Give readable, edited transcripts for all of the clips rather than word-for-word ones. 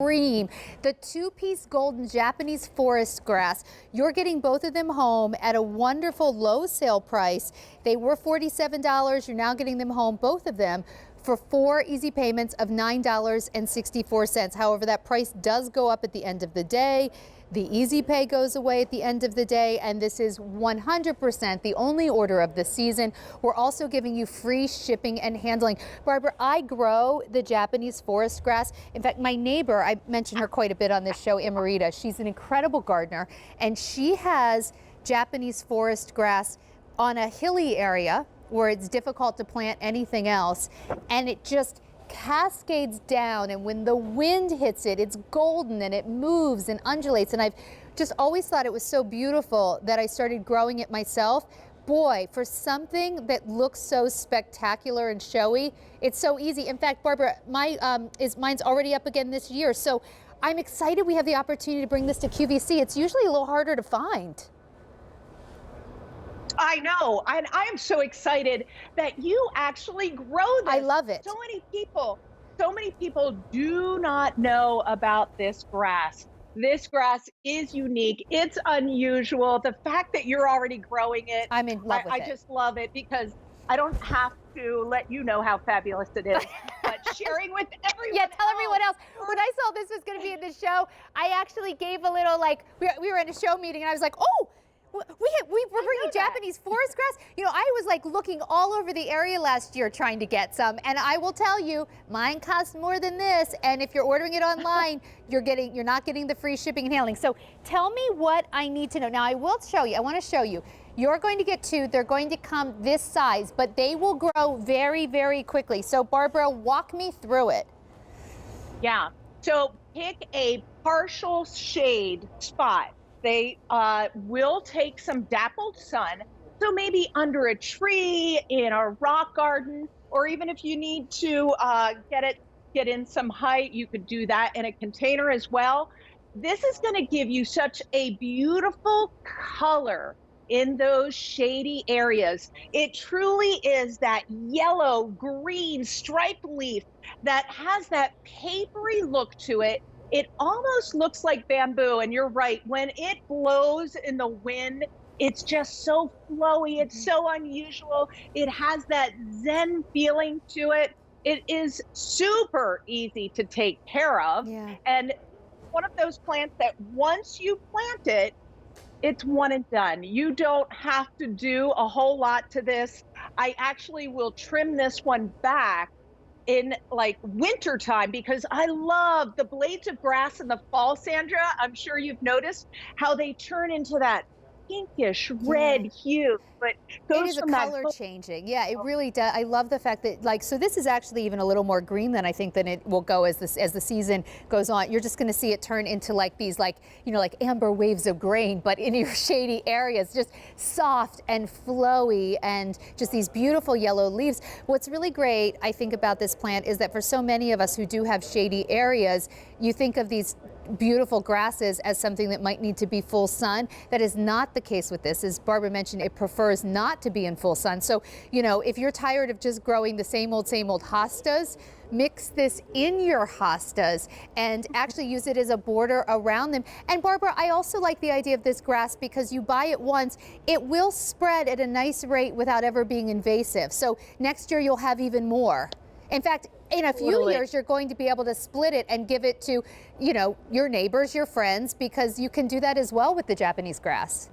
cream. The two-piece golden Japanese forest grass. You're getting both of them home at a wonderful low sale price. They were $47. You're now getting them home, both of them, for 4 easy payments of $9.64. However, that price does go up at the end of the day. The easy pay goes away at the end of the day, and this is 100% the only order of the season. We're also giving you free shipping and handling. Barbara, I grow the Japanese forest grass. In fact, my neighbor, I mentioned her quite a bit on this show, Emerita. She's an incredible gardener, and she has Japanese forest grass on a hilly area where it's difficult to plant anything else, and it just cascades down, and when the wind hits it, it's golden and it moves and undulates. And I've just always thought it was so beautiful that I started growing it myself. Boy, for something that looks so spectacular and showy, it's so easy. In fact, Barbara, mine's already up again this year, so I'm excited we have the opportunity to bring this to QVC. It's usually a little harder to find. I know, and I am so excited that you actually grow this. I love it. So many people do not know about this grass. This grass is unique. It's unusual. The fact that you're already growing it, I'm in love with it. I just love it because I don't have to let you know how fabulous it is, but sharing with everyone. Yeah, tell everyone else. When I saw this was going to be in the show, I actually gave a little, like, we were in a show meeting, and I was like, oh, we're bringing Japanese forest grass. You know, I was like looking all over the area last year trying to get some, and I will tell you, mine costs more than this. And if you're ordering it online, you're not getting the free shipping and handling. So tell me what I need to know. Now I will show you. I want to show you. You're going to get 2. They're going to come this size, but they will grow very, very quickly. So Barbara, walk me through it. Yeah. So pick a partial shade spot. They will take some dappled sun, so maybe under a tree, in a rock garden, or even if you need to get in some height, you could do that in a container as well. This is going to give you such a beautiful color in those shady areas. It truly is that yellow, green, striped leaf that has that papery look to it. It almost looks like bamboo, and you're right. When it blows in the wind, it's just so flowy. It's so unusual. It has that zen feeling to it. It is super easy to take care of. Yeah. And one of those plants that once you plant it, it's one and done. You don't have to do a whole lot to this. I actually will trim this one back in like winter time because I love the blades of grass in the fall, Sandra. I'm sure you've noticed how they turn into that pinkish red hue, but it is a color changing. Yeah, it really does. I love the fact that, like, so this is actually even a little more green than I think than it will go as the season goes on. You're just going to see it turn into like these, like, you know, like amber waves of grain, but in your shady areas, just soft and flowy and just these beautiful yellow leaves. What's really great, I think, about this plant is that for so many of us who do have shady areas, you think of these beautiful grasses as something that might need to be full sun. That is not the case with this. As Barbara mentioned, it prefers not to be in full sun. So, you know, if you're tired of just growing the same old hostas, mix this in your hostas and actually use it as a border around them. And Barbara, I also like the idea of this grass because you buy it once, it will spread at a nice rate without ever being invasive. So next year you'll have even more. In fact, in a few years, you're going to be able to split it and give it to, you know, your neighbors, your friends, because you can do that as well with the Japanese grass.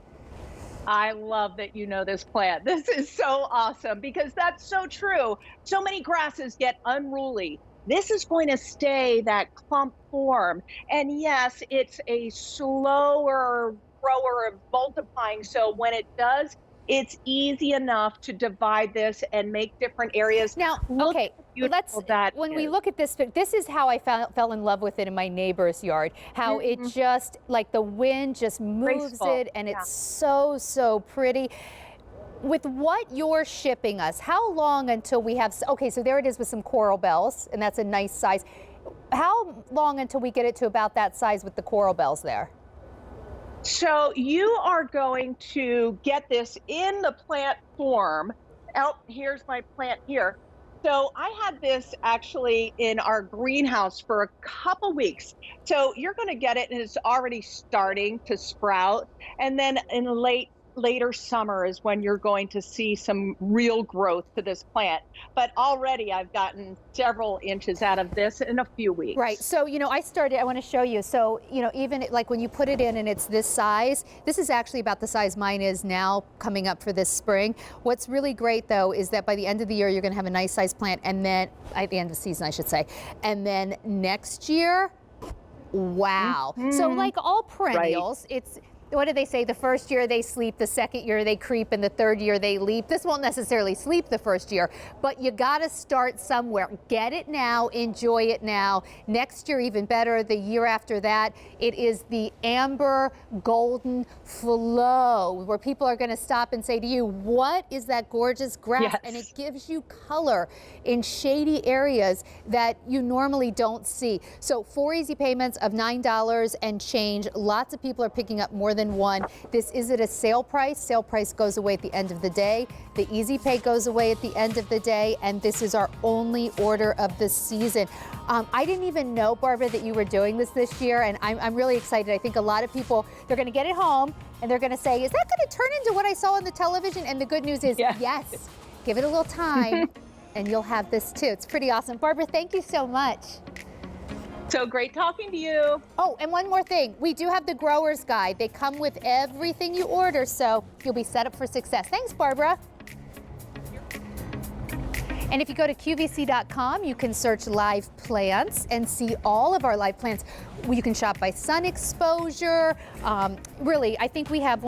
I love that you know this plant. This is so awesome because that's so true. So many grasses get unruly. This is going to stay that clump form. And yes, it's a slower grower of multiplying. So when it does, it's easy enough to divide this and make different areas. Now, okay, when we look at this, this is how I fell in love with it in my neighbor's yard, how it just, like the wind just moves it, and it's so pretty. With what you're shipping us, how long until we have, okay, so there it is with some coral bells, and that's a nice size. How long until we get it to about that size with the coral bells there? So you are going to get this in the plant form. Oh, here's my plant here. So I had this actually in our greenhouse for a couple weeks. So you're going to get it and it's already starting to sprout. And then in later summer is when you're going to see some real growth to this plant. But already I've gotten several inches out of this in a few Right. weeks. So, I want to show you. So, even like when you put it in and it's this size, this is actually about the size mine is now coming up for this spring. What's really great though is that by the end of the year, you're going to have a nice size plant. And then at the end of the season, I should say. And then next year, wow. So like all perennials, it's, what do they say? The first year they sleep, the second year they creep, and the third year they leap. This won't necessarily sleep the first year, but you got to start somewhere. Get it now, enjoy it now. Next year, even better. The year after that, it is the amber golden flow, where people are going to stop and say to you, what is that gorgeous grass? Yes. And it gives you color in shady areas that you normally don't see. So 4 easy payments of $9 and change. Lots of people are picking up more than one. This is at a sale price. Sale price goes away at the end of the day. The easy pay goes away at the end of the day, and this is our only order of the season. I didn't even know, Barbara, that you were doing this year, and I'm really excited. I think a lot of people, they're going to get it home, and they're going to say, is that going to turn into what I saw on the television? And the good news is, yes. Give it a little time, and you'll have this too. It's pretty awesome. Barbara, thank you so much. So great talking to you. Oh, and one more thing. We do have the Grower's Guide. They come with everything you order, so you'll be set up for success. Thanks, Barbara. And if you go to QVC.com, you can search live plants and see all of our live plants. You can shop by sun exposure. Really, I think we have